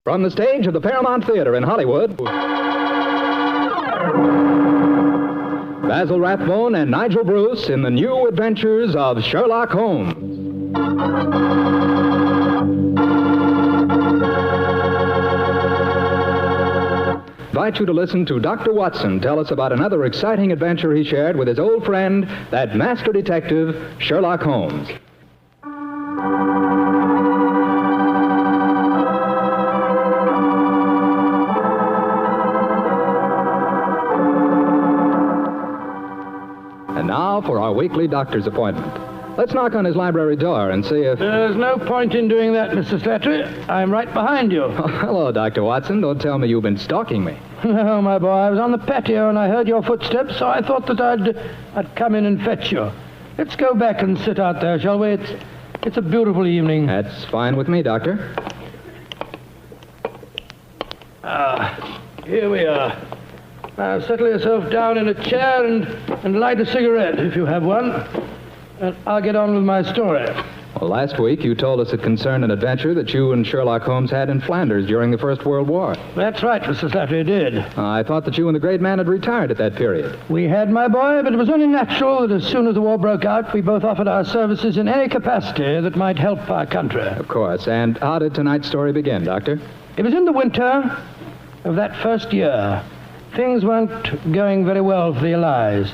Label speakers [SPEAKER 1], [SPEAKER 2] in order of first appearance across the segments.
[SPEAKER 1] From the stage of the Paramount Theater in Hollywood, Basil Rathbone and Nigel Bruce in the new adventures of Sherlock Holmes. I invite you to listen to Dr. Watson tell us about another exciting adventure he shared with his old friend, that master detective, Sherlock Holmes. And now for our weekly doctor's appointment. Let's knock on his library door and see if...
[SPEAKER 2] There's no point in doing that, Mr. Slattery. I'm right behind you.
[SPEAKER 1] Oh, hello, Dr. Watson. Don't tell me you've been stalking me.
[SPEAKER 2] No, my boy. I was on the patio and I heard your footsteps, so I thought that I'd come in and fetch you. Let's go back and sit out there, shall we? It's a beautiful evening.
[SPEAKER 1] That's fine with me, Doctor.
[SPEAKER 2] Here we are. Now, settle yourself down in a chair and light a cigarette, if you have one. And I'll get on with my story.
[SPEAKER 1] Well, last week you told us it concerned an adventure that you and Sherlock Holmes had in Flanders during the First World War.
[SPEAKER 2] That's right, Mr. Slattery, I did.
[SPEAKER 1] I thought that you and the great man had retired at that period.
[SPEAKER 2] We had, my boy, but it was only natural that as soon as the war broke out, we both offered our services in any capacity that might help our country.
[SPEAKER 1] Of course. And how did tonight's story begin, Doctor?
[SPEAKER 2] It was in the winter of that first year. Things weren't going very well for the Allies.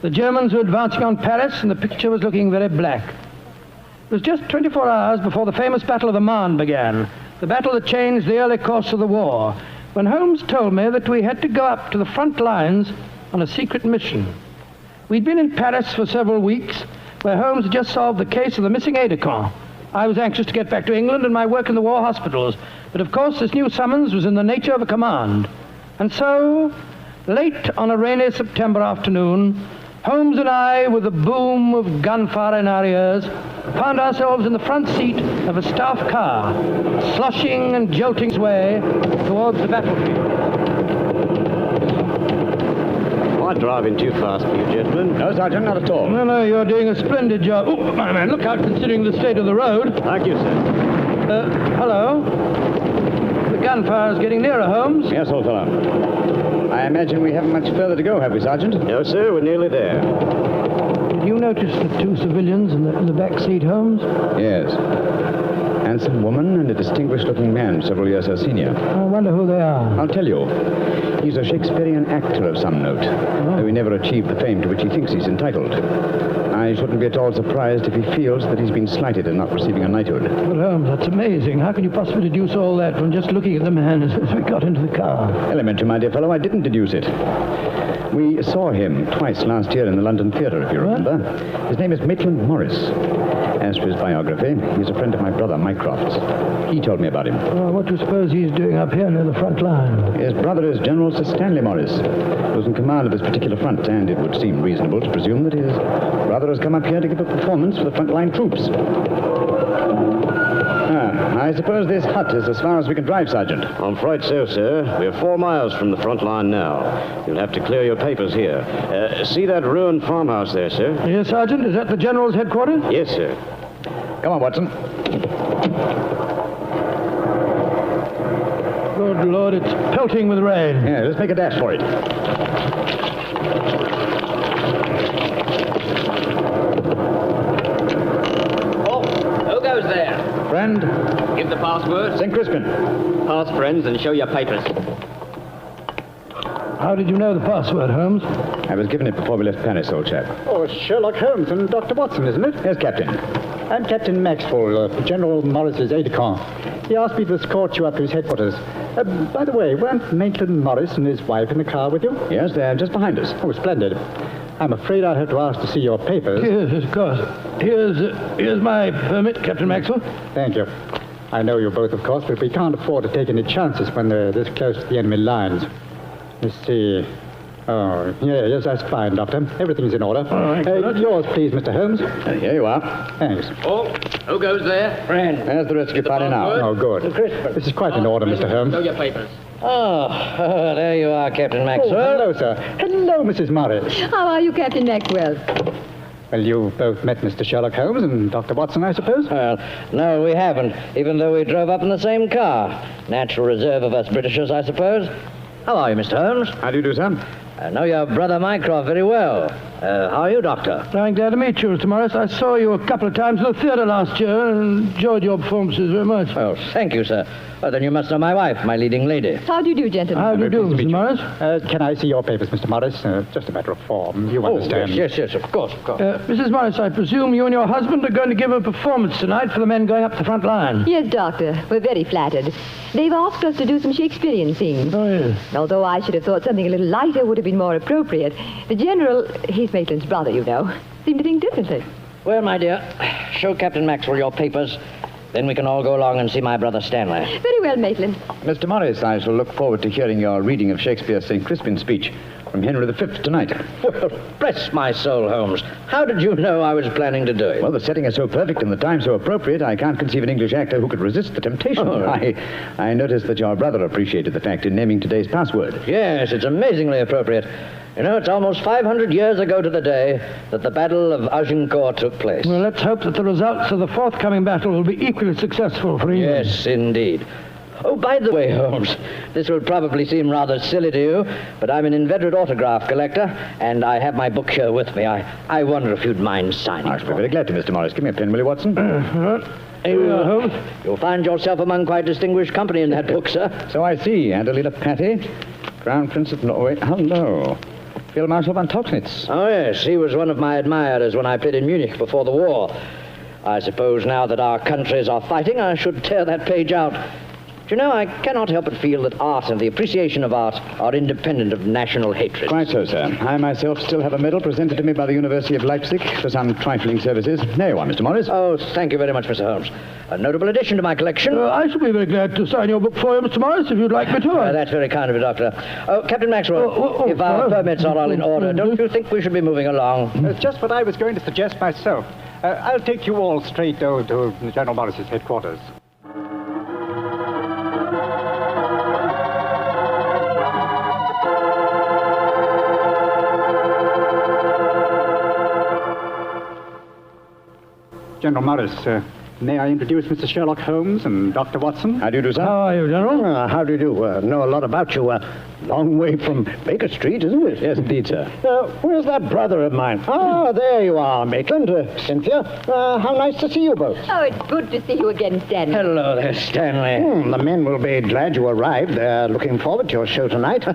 [SPEAKER 2] The Germans were advancing on Paris, and the picture was looking very black. It was just 24 hours before the famous Battle of the Marne began, the battle that changed the early course of the war, when Holmes told me that we had to go up to the front lines on a secret mission. We'd been in Paris for several weeks, where Holmes had just solved the case of the missing aide-de-camp. I was anxious to get back to England and my work in the war hospitals, but of course this new summons was in the nature of a command. And so, late on a rainy September afternoon, Holmes and I, with the boom of gunfire in our ears, found ourselves in the front seat of a staff car, sloshing and jolting its way towards the battlefield.
[SPEAKER 3] Am I driving too fast for you, gentlemen?
[SPEAKER 1] No, Sergeant, not at all.
[SPEAKER 2] No, you're doing a splendid job. Oh, my man, look out considering the state of the road.
[SPEAKER 3] Thank you, sir.
[SPEAKER 2] Hello? The gunfire is getting nearer, Holmes.
[SPEAKER 1] Yes, old fellow. I imagine we haven't much further to go, have we, Sergeant?
[SPEAKER 3] No, sir, we're nearly there.
[SPEAKER 2] Did you notice the two civilians in the back seat, Holmes?
[SPEAKER 1] Yes. Handsome woman and a distinguished-looking man, several years her senior.
[SPEAKER 2] I wonder who they are.
[SPEAKER 1] I'll tell you. He's a Shakespearean actor of some note, though he never achieved the fame to which he thinks he's entitled. I shouldn't be at all surprised if he feels that he's been slighted in not receiving a knighthood.
[SPEAKER 2] But Holmes, that's amazing. How can you possibly deduce all that from just looking at the man as we got into the car?
[SPEAKER 1] Elementary, my dear fellow, I didn't deduce it. We saw him twice last year in the London Theatre, if you remember. His name is Maitland Morris. As for his biography, he's a friend of my brother, Mycroft's. He told me about him.
[SPEAKER 2] What do you suppose he's doing up here near the front line?
[SPEAKER 1] His brother is General Sir Stanley Morris, who's in command of this particular front, and it would seem reasonable to presume that his brother has come up here to give a performance for the front-line troops. I suppose this hut is as far as we can drive, Sergeant.
[SPEAKER 3] I'm afraid so, sir. We're 4 miles from the front line now. You'll have to clear your papers here. See that ruined farmhouse there, sir?
[SPEAKER 2] Yes, Sergeant. Is that the General's headquarters?
[SPEAKER 3] Yes, sir.
[SPEAKER 1] Come on, Watson.
[SPEAKER 2] Good Lord, it's pelting with rain.
[SPEAKER 1] Yeah, let's make a dash for it.
[SPEAKER 4] Who goes there?
[SPEAKER 1] Friend,
[SPEAKER 4] Give the password.
[SPEAKER 1] St. Crispin.
[SPEAKER 4] Pass, friends, and show your papers.
[SPEAKER 2] How did you know the password, Holmes?
[SPEAKER 1] I was given it before we left Paris, old chap.
[SPEAKER 5] Oh, Sherlock Holmes and Dr. Watson, isn't it?
[SPEAKER 1] Yes, Captain.
[SPEAKER 5] I'm Captain Maxwell, General Morris's aide-de-camp. He asked me to escort you up to his headquarters. By the way, weren't Maitland Morris and his wife in the car with you?
[SPEAKER 1] Yes, they're just behind us.
[SPEAKER 5] Oh, splendid. I'm afraid I'll have to ask to see your papers.
[SPEAKER 2] Yes, of course. Here's my permit, Captain Maxwell.
[SPEAKER 5] Thank you. I know you both, of course, but we can't afford to take any chances when they're this close to the enemy lines. Let's see. Oh, yes, that's fine, Doctor. Everything's in order.
[SPEAKER 2] All right.
[SPEAKER 5] Yours, please, Mr. Holmes.
[SPEAKER 1] Here you are.
[SPEAKER 5] Thanks.
[SPEAKER 4] Oh, who goes there? Friend.
[SPEAKER 1] There's the rescue party now.
[SPEAKER 5] Oh, good. This is quite in order, Mr. Holmes.
[SPEAKER 4] Show your papers.
[SPEAKER 2] Oh, there you are, Captain
[SPEAKER 5] Oh,
[SPEAKER 2] Maxwell.
[SPEAKER 5] hello, sir. Hello, Mrs. Morris.
[SPEAKER 6] How are you, Captain Maxwell?
[SPEAKER 5] Well, you've both met Mr. Sherlock Holmes and Dr. Watson, I suppose?
[SPEAKER 6] Well, no, we haven't, even though we drove up in the same car. Natural reserve of us Britishers, I suppose. How are you, Mr. Holmes?
[SPEAKER 1] How do you do, sir?
[SPEAKER 6] I know your brother Mycroft very well. How are you, Doctor?
[SPEAKER 2] I'm glad to meet you, Mr. Morris. I saw you a couple of times in the theatre last year and enjoyed your performances very much.
[SPEAKER 6] Oh, thank you, sir. Well, then you must know my wife, my leading lady.
[SPEAKER 7] How do you do, gentlemen?
[SPEAKER 2] How do you do, Mr. Morris?
[SPEAKER 5] Can I see your papers, Mr. Morris? Just a matter of form. You understand.
[SPEAKER 6] Yes, of course.
[SPEAKER 2] Mrs. Morris, I presume you and your husband are going to give a performance tonight for the men going up the front line.
[SPEAKER 7] Yes, Doctor. We're very flattered. They've asked us to do some Shakespearean scenes.
[SPEAKER 2] Oh, yes.
[SPEAKER 7] Although I should have thought something a little lighter would have been more appropriate. The General, he's Maitland's brother, you know, seemed to think differently.
[SPEAKER 6] Well, my dear, show Captain Maxwell your papers. Then we can all go along and see my brother Stanley.
[SPEAKER 7] Very well, Maitland.
[SPEAKER 1] Mr. Morris, I shall look forward to hearing your reading of Shakespeare's St. Crispin's speech from Henry V tonight.
[SPEAKER 6] Well, bless my soul, Holmes. How did you know I was planning to do it?
[SPEAKER 1] Well, the setting is so perfect and the time so appropriate, I can't conceive an English actor who could resist the temptation.
[SPEAKER 6] Oh.
[SPEAKER 1] I noticed that your brother appreciated the fact in naming today's password.
[SPEAKER 6] Yes, it's amazingly appropriate. You know, it's almost 500 years ago to the day that the Battle of Agincourt took place.
[SPEAKER 2] Well, let's hope that the results of the forthcoming battle will be equally successful for England.
[SPEAKER 6] Yes, indeed. Oh, by the way, Holmes, this will probably seem rather silly to you, but I'm an inveterate autograph collector, and I have my book here with me. I wonder if you'd mind signing
[SPEAKER 1] I
[SPEAKER 6] it
[SPEAKER 1] shall
[SPEAKER 6] for
[SPEAKER 1] be very glad to, Mr. Morris. Give me a pen, will you, Watson?
[SPEAKER 2] Here we are, Holmes.
[SPEAKER 6] You'll find yourself among quite distinguished company in that book, sir.
[SPEAKER 1] So I see. Adelina Patti, Crown Prince of Norway. Hello. Field Marshal von Toxnitz.
[SPEAKER 6] Oh, yes, he was one of my admirers when I played in Munich before the war. I suppose now that our countries are fighting, I should tear that page out. Do you know, I cannot help but feel that art and the appreciation of art are independent of national hatred.
[SPEAKER 1] Quite so, sir. I myself still have a medal presented to me by the University of Leipzig for some trifling services. There you are, Mr. Morris.
[SPEAKER 6] Oh, thank you very much, Mr. Holmes. A notable addition to my collection.
[SPEAKER 2] I shall be very glad to sign your book for you, Mr. Morris, if you'd like me to.
[SPEAKER 6] That's very kind of you, Doctor. Oh, Captain Maxwell, if our permits are all in order, don't you think we should be moving along?
[SPEAKER 5] Just what I was going to suggest myself. I'll take you all straight to General Morris's headquarters. General Morris, may I introduce Mr. Sherlock Holmes and Dr. Watson?
[SPEAKER 1] How do you do, sir?
[SPEAKER 2] How are you, General?
[SPEAKER 8] How do you do? Know a lot about you. Long way from Baker Street, isn't it?
[SPEAKER 1] Yes, indeed, sir.
[SPEAKER 8] Where's that brother of mine? Ah, there you are, Maitland. Cynthia. How nice to see you both.
[SPEAKER 7] Oh, it's good to see you again, Stanley.
[SPEAKER 6] Hello there, Stanley.
[SPEAKER 8] The men will be glad you arrived. They're looking forward to your show tonight.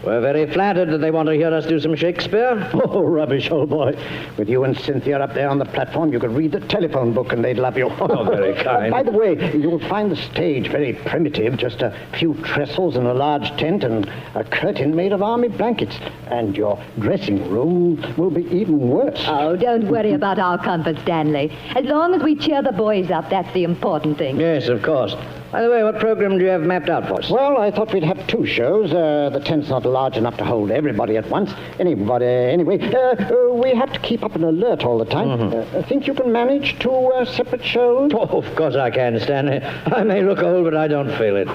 [SPEAKER 6] We're very flattered that they want to hear us do some Shakespeare.
[SPEAKER 8] Oh, rubbish, old boy. With you and Cynthia up there on the platform, you could read the telephone book and they'd love you.
[SPEAKER 6] Oh, very kind.
[SPEAKER 8] By the way, you'll find the stage very primitive. Just a few trestles and a large tent and a curtain made of army blankets. And your dressing room will be even worse.
[SPEAKER 7] Oh, don't worry about our comfort, Stanley. As long as we cheer the boys up, that's the important thing.
[SPEAKER 6] Yes, of course. By the way, what program do you have mapped out for us?
[SPEAKER 8] Well, I thought we'd have two shows. The tent's not large enough to hold everybody at once. Anyway, we have to keep up an alert all the time. Think you can manage two separate shows?
[SPEAKER 6] Oh, of course I can, Stanley. I may look old, but I don't feel it.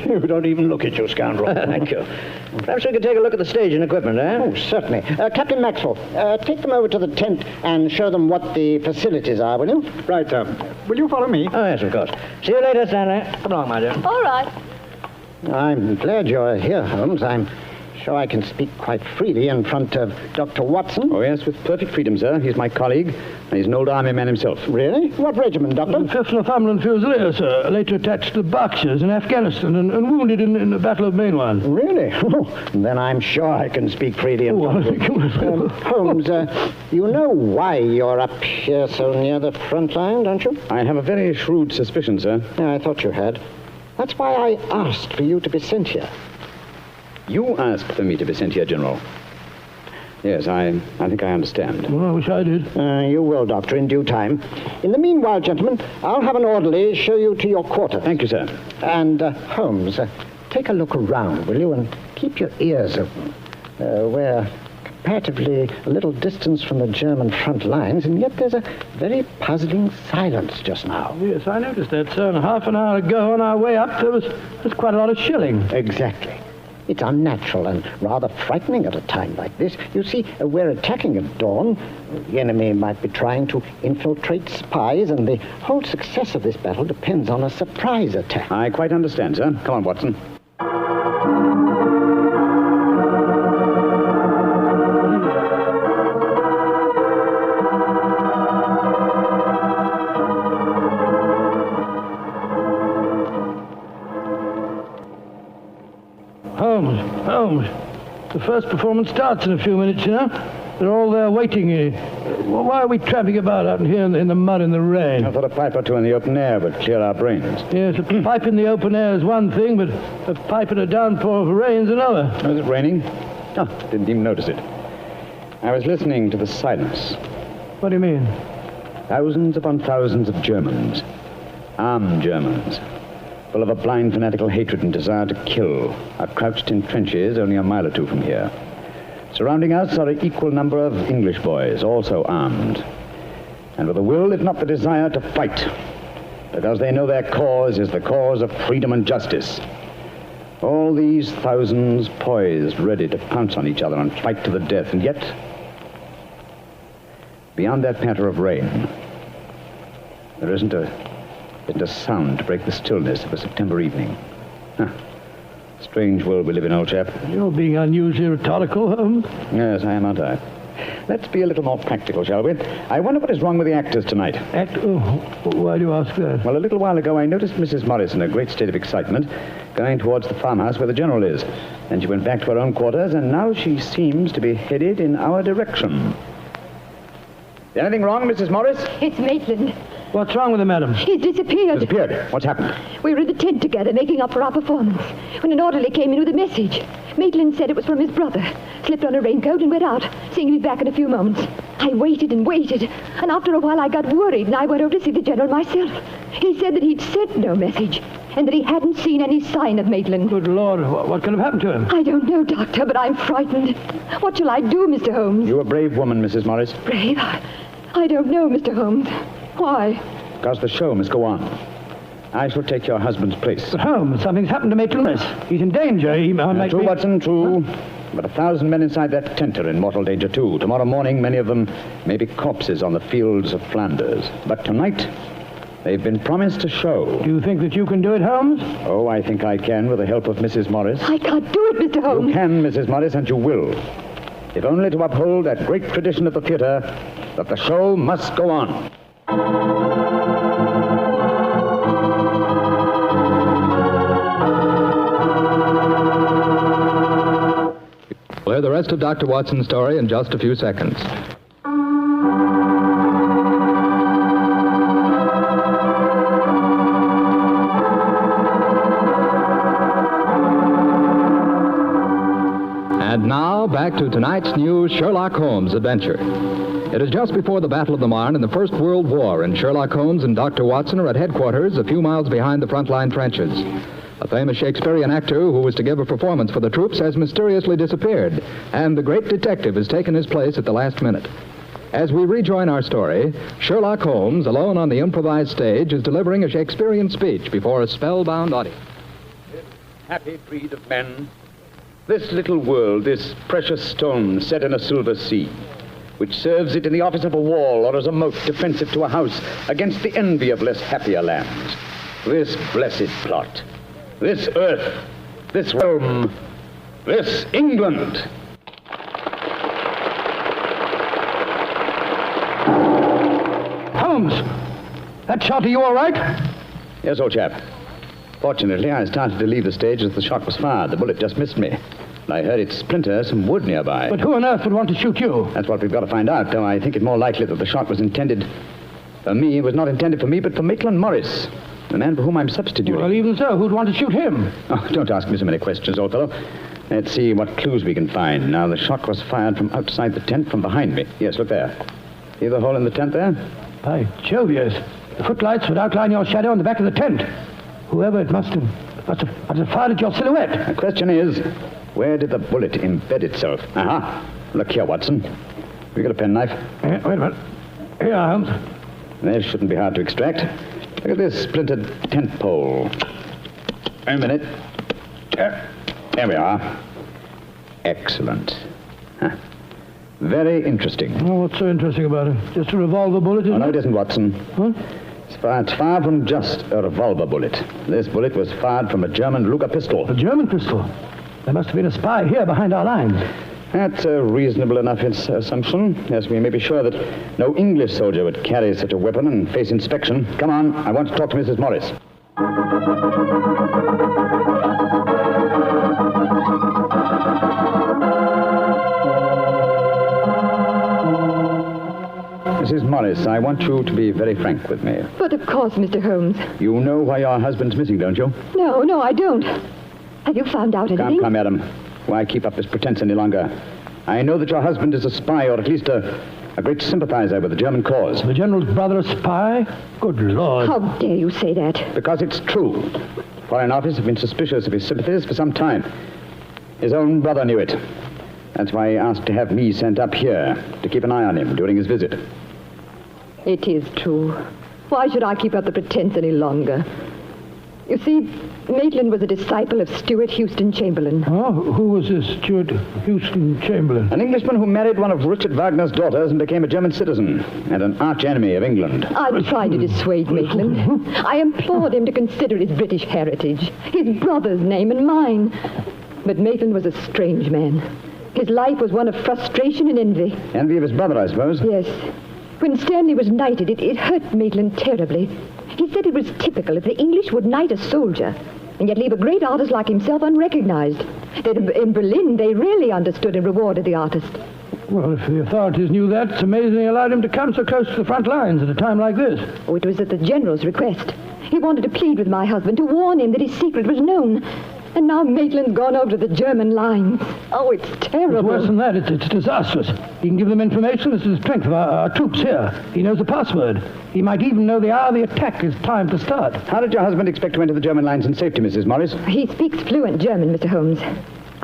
[SPEAKER 8] You don't even look at you, scoundrel.
[SPEAKER 6] Thank you. Perhaps we could take a look at the stage and equipment, eh?
[SPEAKER 8] Oh, certainly. Captain Maxwell, take them over to the tent and show them what the facilities are, will you?
[SPEAKER 5] Right, will you follow me?
[SPEAKER 6] Oh, yes, of course. See you later, Stanley. Come along, my dear.
[SPEAKER 7] All right.
[SPEAKER 8] I'm glad you're here, Holmes. I'm sure I can speak quite freely in front of Dr. Watson.
[SPEAKER 1] Oh, yes, with perfect freedom, sir. He's my colleague, and he's an old army man himself.
[SPEAKER 8] Really? What regiment, Doctor?
[SPEAKER 2] 5th Northumberland Fusiliers, sir. Later attached to the Berkshires in Afghanistan and wounded in the Battle of Mainwan.
[SPEAKER 8] Really? Oh, then I'm sure I can speak freely in front of you. Holmes, you know why you're up here so near the front line, don't you?
[SPEAKER 1] I have a very shrewd suspicion, sir.
[SPEAKER 8] Yeah, I thought you had. That's why I asked for you to be sent here.
[SPEAKER 1] You asked for me to be sent here, General. Yes, I think I understand.
[SPEAKER 2] Well, I wish I did.
[SPEAKER 8] You will, Doctor, in due time. In the meanwhile, gentlemen, I'll have an orderly show you to your quarters.
[SPEAKER 1] Thank you, sir.
[SPEAKER 8] And, Holmes, take a look around, will you, and keep your ears open. We're comparatively a little distance from the German front lines, and yet there's a very puzzling silence just now.
[SPEAKER 2] Yes, I noticed that, sir. And half an hour ago on our way up, there was quite a lot of shelling.
[SPEAKER 8] Exactly. It's unnatural and rather frightening at a time like this. You see, we're attacking at dawn. The enemy might be trying to infiltrate spies, and the whole success of this battle depends on a surprise attack.
[SPEAKER 1] I quite understand, sir. Come on, Watson.
[SPEAKER 2] Holmes, the first performance starts in a few minutes, you know. They're all there waiting. Why are we tramping about out here in the mud and the rain?
[SPEAKER 1] I thought a pipe or two in the open air would clear our brains.
[SPEAKER 2] Yes, a pipe in the open air is one thing, but a pipe in a downpour of rain is another.
[SPEAKER 1] Was it raining? Oh, didn't even notice it. I was listening to the silence.
[SPEAKER 2] What do you mean?
[SPEAKER 1] Thousands upon thousands of Germans. Armed Germans. Full of a blind fanatical hatred and desire to kill, are crouched in trenches only a mile or two from here. Surrounding us are an equal number of English boys, also armed, and with a will, if not the desire, to fight, because they know their cause is the cause of freedom and justice. All these thousands poised, ready to pounce on each other and fight to the death, and yet, beyond that patter of rain, there isn't a sound to break the stillness of a September evening. Strange world we live in, old chap.
[SPEAKER 2] You're being unusually rhetorical, Holmes.
[SPEAKER 1] Yes, I am, aren't I? Let's be a little more practical, shall we? I wonder what is wrong with the actors tonight.
[SPEAKER 2] Why do you ask that?
[SPEAKER 1] Well, a little while ago I noticed Mrs. Morris in a great state of excitement, going towards the farmhouse where the General is. Then she went back to her own quarters, and now she seems to be headed in our direction. Is anything wrong, Mrs. Morris?
[SPEAKER 7] It's Maitland.
[SPEAKER 2] What's wrong with him, madam?
[SPEAKER 7] He's disappeared.
[SPEAKER 1] Disappeared? What's happened?
[SPEAKER 7] We were in the tent together, making up for our performance, when an orderly came in with a message. Maitland said it was from his brother, slipped on a raincoat and went out, saying he'd be back in a few moments. I waited and waited, and after a while I got worried, and I went over to see the General myself. He said that he'd sent no message, and that he hadn't seen any sign of Maitland.
[SPEAKER 2] Good Lord, what can have happened to him?
[SPEAKER 7] I don't know, Doctor, but I'm frightened. What shall I do, Mr. Holmes?
[SPEAKER 1] You're a brave woman, Mrs. Morris.
[SPEAKER 7] Brave? I don't know, Mr. Holmes. Why?
[SPEAKER 1] Because the show must go on. I shall take your husband's place.
[SPEAKER 2] But Holmes, something's happened to Maitland. He's in danger. He might
[SPEAKER 1] True,
[SPEAKER 2] be...
[SPEAKER 1] Watson, true. But 1,000 men inside that tent are in mortal danger, too. Tomorrow morning, many of them may be corpses on the fields of Flanders. But tonight, they've been promised a show.
[SPEAKER 2] Do you think that you can do it, Holmes?
[SPEAKER 1] Oh, I think I can, with the help of Mrs. Morris.
[SPEAKER 7] I can't do it, Mr. Holmes.
[SPEAKER 1] You can, Mrs. Morris, and you will. If only to uphold that great tradition of the theater, that the show must go on.
[SPEAKER 9] We'll hear the rest of Dr. Watson's story in just a few seconds. And now, back to tonight's new Sherlock Holmes adventure. It is just before the Battle of the Marne in the First World War, and Sherlock Holmes and Dr. Watson are at headquarters a few miles behind the front-line trenches. A famous Shakespearean actor who was to give a performance for the troops has mysteriously disappeared, and the great detective has taken his place at the last minute. As we rejoin our story, Sherlock Holmes, alone on the improvised stage, is delivering a Shakespearean speech before a spellbound audience.
[SPEAKER 1] Happy breed of men, this little world, this precious stone set in a silver sea, which serves it in the office of a wall or as a moat defensive to a house against the envy of less happier lands. This blessed plot, this earth, this realm, this England.
[SPEAKER 2] Holmes, that shot, are you all right?
[SPEAKER 1] Yes, old chap. Fortunately, I started to leave the stage as the shot was fired. The bullet just missed me. And I heard it splinter some wood nearby.
[SPEAKER 2] But who on earth would want to shoot you?
[SPEAKER 1] That's what we've got to find out, though I think it more likely that the shot was intended for me. It was not intended for me, but for Maitland Morris, the man for whom I'm substituting.
[SPEAKER 2] Well, even so, who'd want to shoot him?
[SPEAKER 1] Oh, don't ask me so many questions, old fellow. Let's see what clues we can find. Now, the shot was fired from outside the tent from behind me. Yes, look there. See the hole in the tent there?
[SPEAKER 2] By Jove, yes. The footlights would outline your shadow on the back of the tent. Whoever it must have fired at your silhouette.
[SPEAKER 1] The question is, where did the bullet embed itself? Aha. Look here, Watson. Have you got a penknife?
[SPEAKER 2] Wait a minute. Here, Holmes.
[SPEAKER 1] This shouldn't be hard to extract. Look at this splintered tent pole. Wait a minute. There we are. Excellent. Huh. Very interesting.
[SPEAKER 2] Oh, what's so interesting about it? Just a revolver bullet, isn't
[SPEAKER 1] No, it isn't, Watson.
[SPEAKER 2] Huh?
[SPEAKER 1] It's far from just a revolver bullet. This bullet was fired from a German Luger pistol.
[SPEAKER 2] A German pistol? There must have been a spy here behind our lines.
[SPEAKER 1] That's a reasonable enough assumption, as we may be sure that no English soldier would carry such a weapon and face inspection. Come on, I want to talk to Mrs. Morris. Mrs. Morris, I want you to be very frank with me.
[SPEAKER 7] But of course, Mr. Holmes.
[SPEAKER 1] You know why your husband's missing, don't you?
[SPEAKER 7] No, I don't. Have you found out anything?
[SPEAKER 1] Come, madam. Why keep up this pretense any longer? I know that your husband is a spy, or at least a great sympathizer with the German cause.
[SPEAKER 2] The General's brother a spy? Good Lord.
[SPEAKER 7] How dare you say that?
[SPEAKER 1] Because it's true. Foreign Office have been suspicious of his sympathies for some time. His own brother knew it. That's why he asked to have me sent up here to keep an eye on him during his visit.
[SPEAKER 7] It is true. Why should I keep up the pretense any longer? You see, Maitland was a disciple of Stuart Houston Chamberlain.
[SPEAKER 2] Oh, who was this Stuart Houston Chamberlain?
[SPEAKER 1] An Englishman who married one of Richard Wagner's daughters and became a German citizen, and an arch enemy of England.
[SPEAKER 7] I tried to dissuade Maitland. I implored him to consider his British heritage, his brother's name and mine. But Maitland was a strange man. His life was one of frustration and envy.
[SPEAKER 1] Envy of his brother, I suppose?
[SPEAKER 7] Yes. When Stanley was knighted, it hurt Maitland terribly. He said it was typical if the English would knight a soldier and yet leave a great artist like himself unrecognized. That in Berlin, they really understood and rewarded the artist.
[SPEAKER 2] Well, if the authorities knew that, it's amazing they allowed him to come so close to the front lines at a time like this.
[SPEAKER 7] Oh, it was at the General's request. He wanted to plead with my husband to warn him that his secret was known. And now Maitland's gone over to the German lines. Oh, it's terrible.
[SPEAKER 2] It's worse than that. It's disastrous. He can give them information as to the strength of our troops here. He knows the password. He might even know the hour the attack is timed to start.
[SPEAKER 1] How did your husband expect to enter the German lines in safety, Mrs. Morris?
[SPEAKER 7] He speaks fluent German, Mr. Holmes.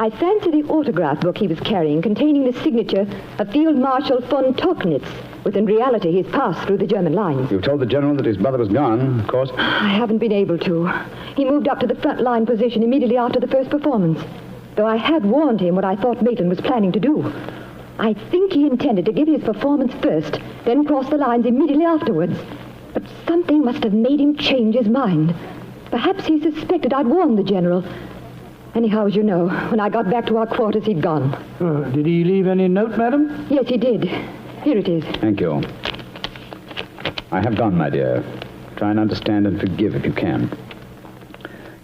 [SPEAKER 7] I fancy the autograph book he was carrying containing the signature of Field Marshal von Tauchnitz, but in reality he's passed through the German lines.
[SPEAKER 1] You told the General that his brother was gone, of course.
[SPEAKER 7] I haven't been able to. He moved up to the front line position immediately after the first performance, though I had warned him what I thought Maitland was planning to do. I think he intended to give his performance first, then cross the lines immediately afterwards. But something must have made him change his mind. Perhaps he suspected I'd warned the General. Anyhow, as you know, when I got back to our quarters, he'd gone.
[SPEAKER 2] Did he leave any note, madam?
[SPEAKER 7] Yes, he did. Here it is.
[SPEAKER 1] Thank you. I have gone, my dear. Try and understand and forgive if you can.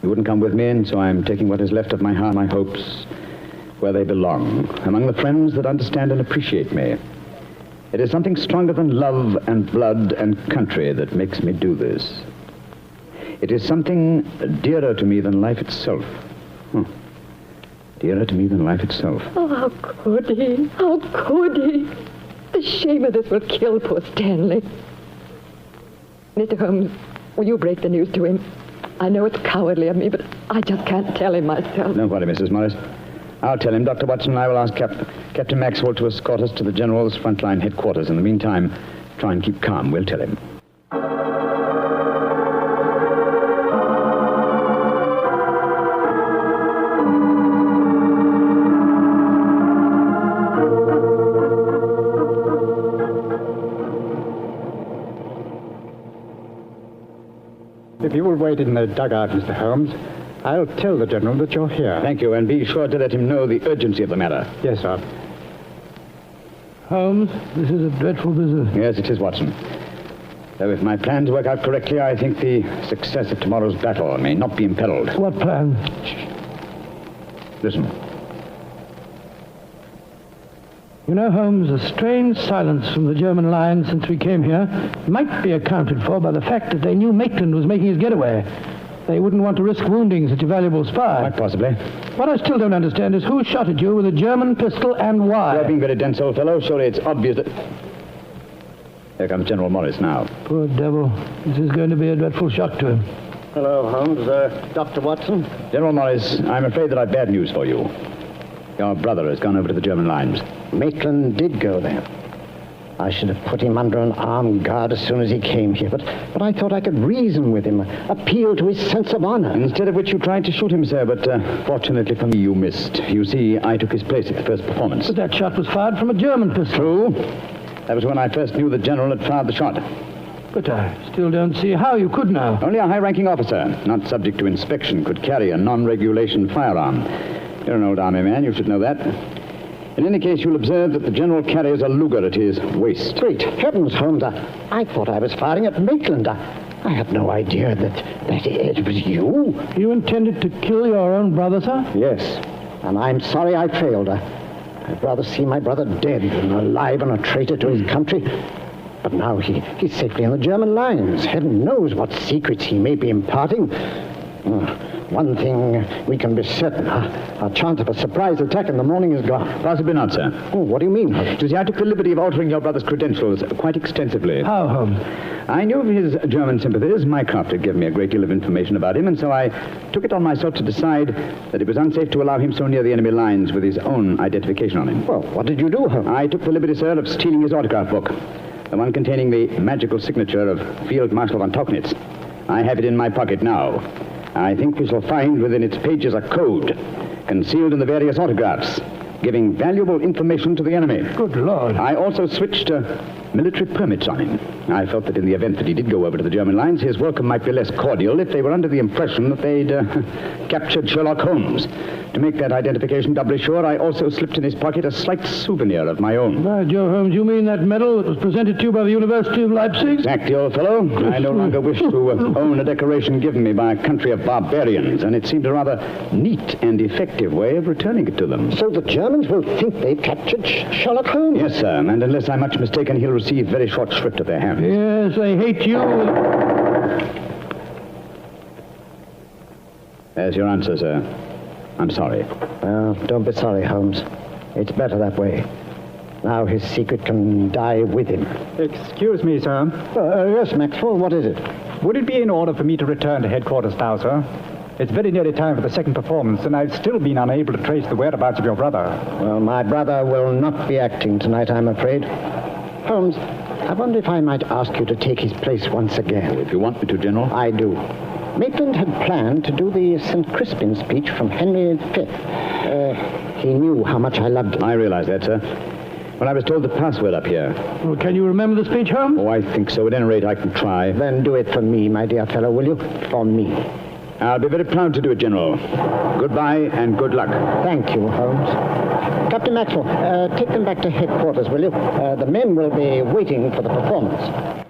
[SPEAKER 1] You wouldn't come with me, and so I'm taking what is left of my heart, my hopes, where they belong, among the friends that understand and appreciate me. It is something stronger than love and blood and country that makes me do this. It is something dearer to me than life itself. Dearer to me than life itself.
[SPEAKER 7] Oh, how could he? How could he? The shame of this will kill poor Stanley. Mr. Holmes, will you break the news to him? I know it's cowardly of me, but I just can't tell him myself.
[SPEAKER 1] Don't worry, Mrs. Morris. I'll tell him. Dr. Watson and I will ask Captain Maxwell to escort us to the General's frontline headquarters. In the meantime, try and keep calm. We'll tell him.
[SPEAKER 5] If you will wait in the dugout, Mr. Holmes, I'll tell the General that you're here.
[SPEAKER 1] Thank you, and be sure to let him know the urgency of the matter.
[SPEAKER 5] Yes, sir.
[SPEAKER 2] Holmes, this is a dreadful business.
[SPEAKER 1] Yes, it is, Watson. Though if my plans work out correctly, I think the success of tomorrow's battle may not be imperiled.
[SPEAKER 2] What plan?
[SPEAKER 1] Listen.
[SPEAKER 2] You know, Holmes, a strange silence from the German line since we came here might be accounted for by the fact that they knew Maitland was making his getaway. They wouldn't want to risk wounding such a valuable spy.
[SPEAKER 1] Quite possibly.
[SPEAKER 2] What I still don't understand is who shot at you with a German pistol and why.
[SPEAKER 1] You're being very dense, old fellow. Surely it's obvious that... Here comes General Morris now.
[SPEAKER 2] Poor devil. This is going to be a dreadful shock to him.
[SPEAKER 8] Hello, Holmes. Dr. Watson?
[SPEAKER 1] General Morris, I'm afraid that I've bad news for you. Your brother has gone over to the German lines.
[SPEAKER 8] Maitland did go there. I should have put him under an armed guard as soon as he came here, but I thought I could reason with him, appeal to his sense of honor.
[SPEAKER 1] Instead of which you tried to shoot him, sir, but fortunately for me, you missed. You see, I took his place at the first performance.
[SPEAKER 2] But that shot was fired from a German pistol.
[SPEAKER 1] True. That was when I first knew the general had fired the shot.
[SPEAKER 2] But I still don't see how you could know.
[SPEAKER 1] Only a high-ranking officer, not subject to inspection, could carry a non-regulation firearm. You're an old army man, you should know that. In any case, you'll observe that the general carries a Luger at his waist.
[SPEAKER 8] Great heavens, Holmes, I thought I was firing at Maitland. I had no idea that it was you.
[SPEAKER 2] You intended to kill your own brother, sir?
[SPEAKER 8] Yes, and I'm sorry I failed. I'd rather see my brother dead than alive and a traitor to his country. But now he's safely in the German lines. Heaven knows what secrets he may be imparting. One thing we can be certain, our chance of a surprise attack in the morning is gone.
[SPEAKER 1] Possibly not, sir.
[SPEAKER 8] Oh, what do you mean?
[SPEAKER 1] You see, I took the liberty of altering your brother's credentials quite extensively.
[SPEAKER 2] How, Holmes?
[SPEAKER 1] I knew of his German sympathies. Mycroft had given me a great deal of information about him, and so I took it on myself to decide that it was unsafe to allow him so near the enemy lines with his own identification on him.
[SPEAKER 8] Well, what did you do, Holmes?
[SPEAKER 1] I took the liberty, sir, of stealing his autograph book, the one containing the magical signature of Field Marshal von Tauchnitz. I have it in my pocket now. I think we shall find within its pages a code concealed in the various autographs, giving valuable information to the enemy.
[SPEAKER 2] Good Lord.
[SPEAKER 1] I also switched military permits on him. I felt that in the event that he did go over to the German lines, his welcome might be less cordial if they were under the impression that they'd captured Sherlock Holmes. To make that identification doubly sure, I also slipped in his pocket a slight souvenir of my own.
[SPEAKER 2] By Joe, Holmes, you mean that medal that was presented to you by the University of Leipzig?
[SPEAKER 1] Exactly, old fellow. I no longer wish to own a decoration given me by a country of barbarians, and it seemed a rather neat and effective way of returning it to them.
[SPEAKER 8] So the Germans will think they've captured Sherlock Holmes?
[SPEAKER 1] Yes, sir, and unless I'm much mistaken, he'll receive very short shrift at their hands.
[SPEAKER 2] Yes, they hate you.
[SPEAKER 1] There's your answer, sir. I'm sorry.
[SPEAKER 8] Well, don't be sorry, Holmes. It's better that way. Now his secret can die with him.
[SPEAKER 5] Excuse me, sir.
[SPEAKER 8] Yes, Maxwell, what is it?
[SPEAKER 5] Would it be in order for me to return to headquarters now, sir? It's very nearly time for the second performance, and I've still been unable to trace the whereabouts of your brother.
[SPEAKER 8] Well, my brother will not be acting tonight, I'm afraid. Holmes, I wonder if I might ask you to take his place once again.
[SPEAKER 1] If you want me to, General.
[SPEAKER 8] I do. Maitland had planned to do the St. Crispin speech from Henry V. He knew how much I loved him.
[SPEAKER 1] I realize that, sir. When I was told the password up here.
[SPEAKER 2] Well, can you remember the speech, Holmes?
[SPEAKER 1] Oh, I think so. At any rate, I can try.
[SPEAKER 8] Then do it for me, my dear fellow, will you? For me.
[SPEAKER 1] I'll be very proud to do it, General. Goodbye and good luck.
[SPEAKER 8] Thank you, Holmes. Captain Maxwell, take them back to headquarters, will you? The men will be waiting for the performance.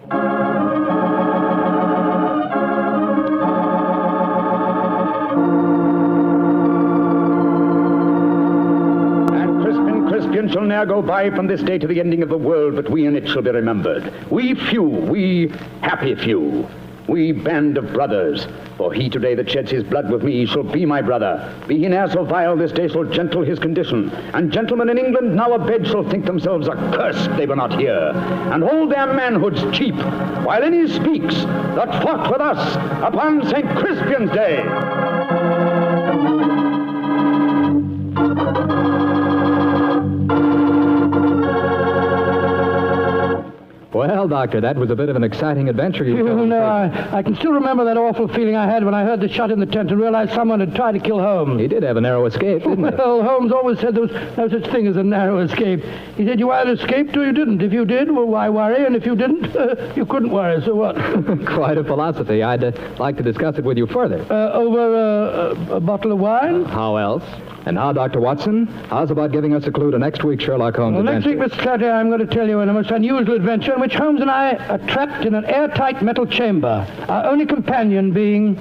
[SPEAKER 1] Shall ne'er go by from this day to the ending of the world, but we in it shall be remembered. We few, we happy few, we band of brothers. For he today that sheds his blood with me shall be my brother. Be he ne'er so vile, this day shall gentle his condition. And gentlemen in England now abed shall think themselves accursed they were not here, and hold their manhoods cheap, while any speaks that fought with us upon St. Crispin's Day.
[SPEAKER 9] Well, Doctor, that was a bit of an exciting adventure you told.
[SPEAKER 2] No, I can still remember that awful feeling I had when I heard the shot in the tent and realized someone had tried to kill Holmes.
[SPEAKER 9] He did have a narrow escape, didn't he?
[SPEAKER 2] Well, Holmes always said there was no such thing as a narrow escape. He said you either escaped or you didn't. If you did, well, why worry? And if you didn't, you couldn't worry, so what?
[SPEAKER 9] Quite a philosophy. I'd like to discuss it with you further.
[SPEAKER 2] Over a bottle of wine?
[SPEAKER 9] How else? And now, Dr. Watson, how's about giving us a clue to next week's Sherlock Holmes
[SPEAKER 2] adventure? Next week, Mr. Slattery, I'm going to tell you a most unusual adventure in which Holmes and I are trapped in an airtight metal chamber, our only companion being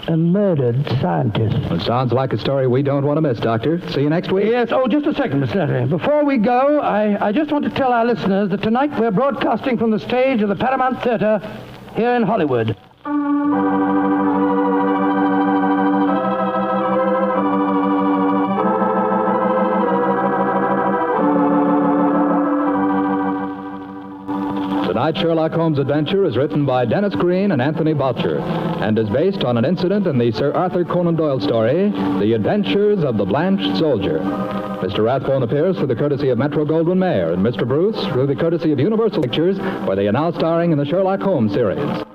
[SPEAKER 2] a murdered scientist.
[SPEAKER 9] It sounds like a story we don't want to miss, Doctor. See you next week.
[SPEAKER 2] Yes. Oh, just a second, Mr. Slattery. Before we go, I just want to tell our listeners that tonight we're broadcasting from the stage of the Paramount Theater here in Hollywood.
[SPEAKER 9] Tonight's Sherlock Holmes adventure is written by Dennis Green and Anthony Boucher and is based on an incident in the Sir Arthur Conan Doyle story, The Adventures of the Blanched Soldier. Mr. Rathbone appears through the courtesy of Metro-Goldwyn-Mayer, and Mr. Bruce through the courtesy of Universal Pictures, where they are now starring in the Sherlock Holmes series.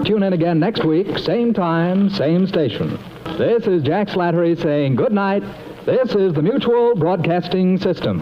[SPEAKER 9] Tune in again next week, same time, same station. This is Jack Slattery saying good night. This is the Mutual Broadcasting System.